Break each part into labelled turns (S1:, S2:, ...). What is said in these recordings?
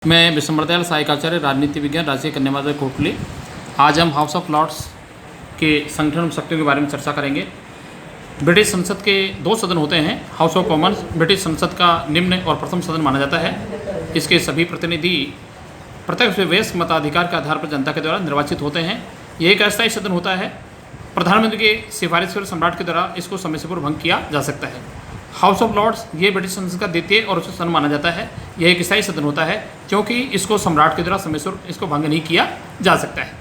S1: मैं विश्वम्बर दयाल सहायक आचार्य राजनीति विज्ञान राजकीय कन्या विद्यालय कोटली। आज हम हाउस ऑफ लॉर्ड्स के संगठन और शक्तियों के बारे में चर्चा करेंगे। ब्रिटिश संसद के दो सदन होते हैं। हाउस ऑफ कॉमन्स ब्रिटिश संसद का निम्न और प्रथम सदन माना जाता है। इसके सभी प्रतिनिधि प्रत्यक्ष वयस्क मताधिकार के आधार पर जनता के द्वारा निर्वाचित होते हैं। यह एक अस्थायी सदन होता है। प्रधानमंत्री की सिफारिश पर सम्राट के द्वारा इसको समय से पूर्व भंग किया जा सकता है। हाउस ऑफ लॉर्ड्स ये ब्रिटिश संसद का द्वितीय और उच्च सदन माना जाता है। यह एक स्थायी सदन होता है क्योंकि इसको सम्राट के द्वारा समय से इसको भंग नहीं किया जा सकता है।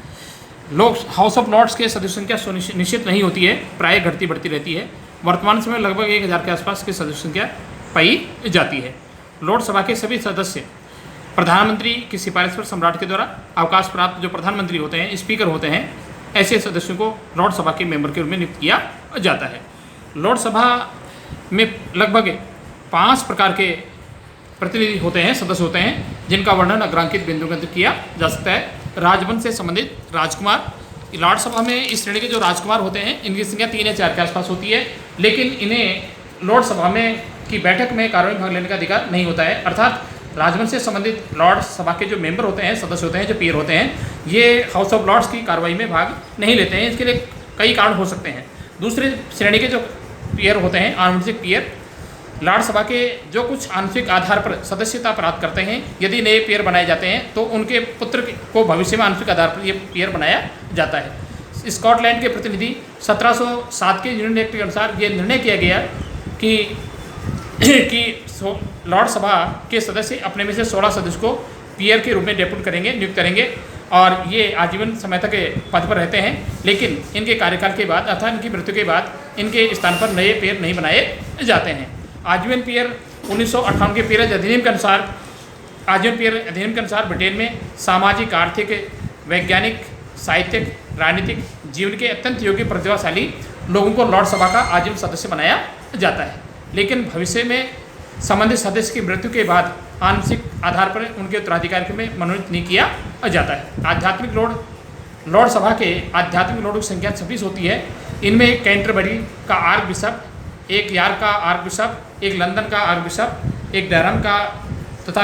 S1: लोग हाउस ऑफ लॉर्ड्स के सदस्य संख्या सुनिश्चित नहीं होती है, प्राय घटती बढ़ती रहती है। वर्तमान समय लगभग 1000 के आसपास की सदस्य संख्या पाई जाती है। लोकसभा के सभी सदस्य प्रधानमंत्री की सिफारिश पर सम्राट के द्वारा अवकाश प्राप्त जो प्रधानमंत्री होते हैं, स्पीकर होते हैं, ऐसे सदस्यों को लोकसभा के मेंबर के रूप में नियुक्त किया जाता है। लोकसभा में लगभग 5 प्रकार के प्रतिनिधि होते हैं, सदस्य होते हैं, जिनका वर्णन अग्रांकित बिंदु के अंदर किया जा सकता है। राजवंश से संबंधित राजकुमार, लोकसभा में इस श्रेणी के जो राजकुमार होते हैं इनकी संख्या 3 या 4 के आसपास होती है, लेकिन इन्हें लोकसभा में की बैठक में कार्रवाई में भाग लेने का अधिकार नहीं होता है। अर्थात राजवंश से संबंधित लॉर्ड सभा के जो मेंबर होते हैं, सदस्य होते हैं, जो पीयर होते हैं, ये हाउस ऑफ लॉर्ड्स की कार्रवाई में भाग नहीं लेते हैं। इसके लिए कई कारण हो सकते हैं। दूसरे श्रेणी के जो पीयर होते हैं, आंशिक पीयर, लॉर्ड सभा के जो कुछ आंशिक आधार पर सदस्यता प्राप्त करते हैं, यदि नए पीयर बनाए जाते हैं तो उनके पुत्र को भविष्य में आंशिक आधार पर ये पीयर बनाया जाता है। स्कॉटलैंड के प्रतिनिधि 1707 के यूनियन एक्ट के अनुसार ये निर्णय किया गया कि लॉर्ड सभा के सदस्य अपने में से 16 सदस्य को पीयर के रूप में डेप्यूट करेंगे, नियुक्त करेंगे, और ये आजीवन समय तक पद पर रहते हैं। लेकिन इनके कार्यकाल के बाद अर्थात इनकी मृत्यु के बाद इनके स्थान पर नए पीयर नहीं बनाए जाते हैं। आजीवन पीयर 1958 के पीयर अधिनियम के अनुसार, आजीवन पीयर अधिनियम के अनुसार ब्रिटेन में सामाजिक, आर्थिक, वैज्ञानिक, साहित्यिक, राजनीतिक जीवन के अत्यंत योग्य प्रतिभाशाली लोगों को लॉर्ड सभा का आजीवन सदस्य बनाया जाता है। लेकिन भविष्य में संबंधित सदस्य की मृत्यु के बाद आंशिक आधार पर उनके उत्तराधिकारी में मनोनीत नहीं किया जाता है। आध्यात्मिक लॉर्ड सभा के आध्यात्मिक लॉर्डों की संख्या 26 होती है। इनमें एक कैंटरबरी का आर्क बिशप, एक यार्क का आर्क बिशप, एक लंदन का आर्क बिशप, एक डरहम का तथा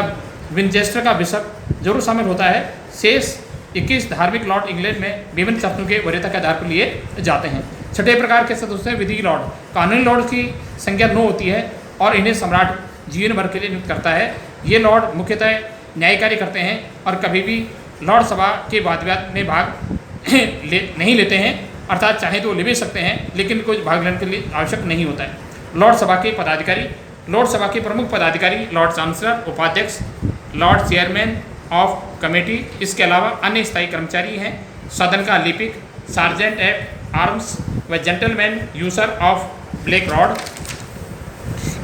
S1: विंचेस्टर का बिशप जरूर शामिल होता है। शेष 21 धार्मिक लॉर्ड इंग्लैंड में विभिन्न शासनों के वरीयता के आधार पर लिए जाते हैं। छठे प्रकार के सदस्य हैं विधि लॉर्ड। कानूनी लॉर्ड की संख्या 9 होती है और इन्हें सम्राट जीवन भर के लिए नियुक्त करता है। ये लॉर्ड मुख्यतः न्याय कार्य करते हैं और कभी भी लॉर्ड सभा के वाद विवाद में भाग नहीं लेते हैं। अर्थात चाहे तो ले भी सकते हैं, लेकिन कोई भाग लेने के लिए आवश्यक नहीं होता है। लॉर्ड सभा के पदाधिकारी, लॉर्ड सभा के प्रमुख पदाधिकारी लॉर्ड चांसलर, उपाध्यक्ष, लॉर्ड चेयरमैन ऑफ कमेटी, इसके अलावा अन्य स्थायी कर्मचारी हैं। सदन का लिपिक, सार्जेंट एट आर्म्स व gentleman user of black rod,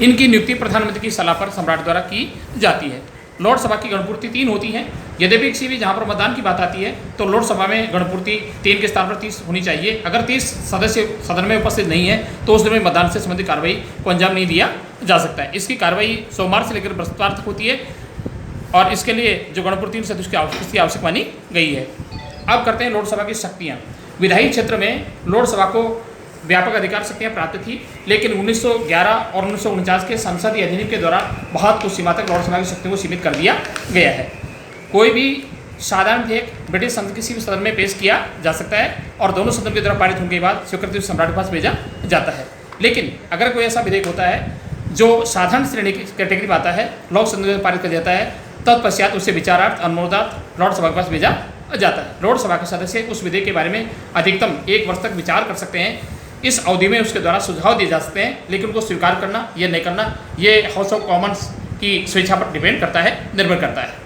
S1: इनकी नियुक्ति प्रधानमंत्री की सलाह पर सम्राट द्वारा की जाती है। लॉर्ड सभा की गणपूर्ति 3 होती हैं। यद्यपि किसी भी जहाँ पर मतदान की बात आती है तो लॉर्ड सभा में गणपूर्ति 3 के स्थान पर 30 होनी चाहिए। अगर 30 सदस्य सदन में उपस्थित नहीं है तो उस दिन में मतदान से संबंधित कार्रवाई को अंजाम नहीं दिया जा सकता है। इसकी कार्रवाई सोमवार से लेकर बृहस्पतिवार तक होती है और इसके लिए जो गणपूर्ति सदस्य की आवश्यक मानी गई है। अब करते हैं लोकसभा की शक्तियाँ। विधायी क्षेत्र में लोकसभा को व्यापक अधिकार शक्तियाँ प्राप्त थी, लेकिन 1911 और 1949 के संसदीय अधिनियम के द्वारा बहुत कुछ सीमा तक लोकसभा की शक्तियों को सीमित कर दिया गया है। कोई भी साधारण विधेयक ब्रिटिश संसद किसी भी सदन में पेश किया जा सकता है और दोनों सदन के द्वारा पारित होने के बाद स्वीकृति सम्राट के पास भेजा जाता है। लेकिन अगर कोई ऐसा विधेयक होता है जो साधारण श्रेणी की कैटेगरी में आता है, लोक सदन में पारित कर जाता है, तत्पश्चात उसे विचारार्थ अनुमोदात लॉर्ड सभा के पास भेजा जाता है। लॉर्ड सभा के सदस्य उस विधेयक के बारे में अधिकतम 1 वर्ष तक विचार कर सकते हैं। इस अवधि में उसके द्वारा सुझाव दिए जा सकते हैं, लेकिन उनको स्वीकार करना या नहीं करना ये हाउस ऑफ कॉमन्स की स्वेच्छा पर डिपेंड करता है, निर्भर करता है।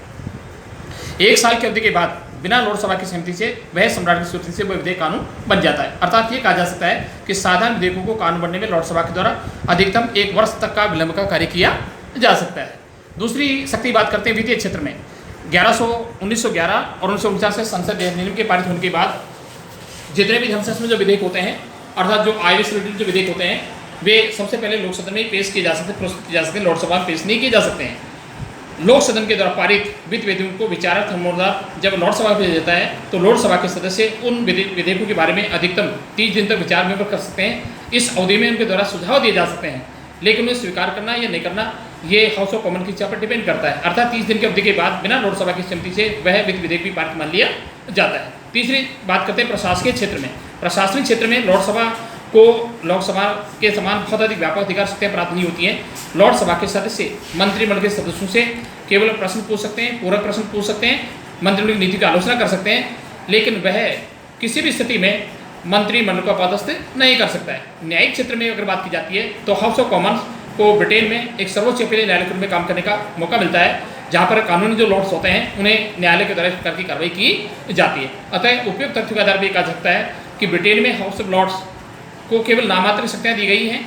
S1: 1 साल की अवधि के बाद बिना लॉर्ड सभा की सहमति से वह सम्राट की स्वीकृति से वह विधेयक कानून बन जाता है। अर्थात ये कहा जा सकता है कि साधारण विधेयकों को कानून बनने में लॉर्ड सभा के द्वारा अधिकतम 1 वर्ष तक का विलंब का कार्य किया जा सकता है। दूसरी शक्ति बात करते हैं वित्तीय क्षेत्र में। 1911 और 1949 से संसद अधिनियम के पारित होने के बाद जितने भी संसद में जो विधेयक होते हैं, अर्थात जो आयरिश रिलेटेड जो विधेयक होते हैं, वे सबसे पहले लोक सदन में पेश किए जा सकते, प्रस्तुत किए जा सकते हैं, लोक सभा में पेश नहीं किए जा सकते हैं। लोक सदन के द्वारा पारित वित्त विधेयकों को विचारार्थ अनुमोदन जब लॉर्ड सभा में भेजा जाता है तो लॉर्ड सभा के सदस्य उन विधेयकों के बारे में अधिकतम 30 दिन तक विचार विमर्श कर सकते हैं। इस अवधि में उनके द्वारा सुझाव दिए जा सकते हैं, लेकिन उन्हें स्वीकार करना या नहीं करना ये हाउस ऑफ कॉमन की इच्छा पर डिपेंड करता है। अर्थात 30 दिन की अवधि के बाद बिना लोकसभा की सहमति से वह वित्त विधेयक भी पारित मान लिया जाता है। तीसरी बात करते हैं प्रशासकीय क्षेत्र में। प्रशासनिक क्षेत्र में लोकसभा को लोकसभा के समान बहुत अधिक व्यापक अधिकार शक्तियाँ प्राप्त नहीं होती हैं। लोकसभा के सदस्य मंत्रिमंडल के सदस्यों से केवल प्रश्न पूछ सकते हैं, पूरक प्रश्न पूछ सकते हैं, मंत्रिमंडल की नीति की आलोचना कर सकते हैं, लेकिन वह किसी भी स्थिति में मंत्रिमंडल को अपदस्थ नहीं कर सकता है। न्यायिक क्षेत्र में अगर बात की जाती है तो हाउस ऑफ कॉमन्स को ब्रिटेन में एक सर्वोच्च अपीलीय न्यायालय के रूप में काम करने का मौका मिलता है, जहाँ पर कानूनी जो लॉर्ड्स होते हैं उन्हें न्यायालय के द्वारा इस प्रकार की कार्रवाई की जाती है। अतः उपयुक्त तथ्यों के आधार पर कहा सकता है कि ब्रिटेन में हाउस ऑफ लॉर्ड्स को केवल नामात्र शक्तियाँ दी गई हैं।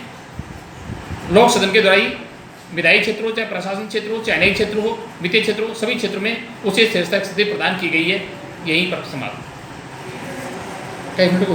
S1: लोक सदन के द्वारा ही विधायी क्षेत्र हो, चाहे प्रशासनिक क्षेत्र हो, चाहे न्यायिक क्षेत्र हो, वित्तीय क्षेत्र हो, सभी क्षेत्रों में उचित स्थिति प्रदान की गई है। यहीं पर समाप्त। 1 मिनट को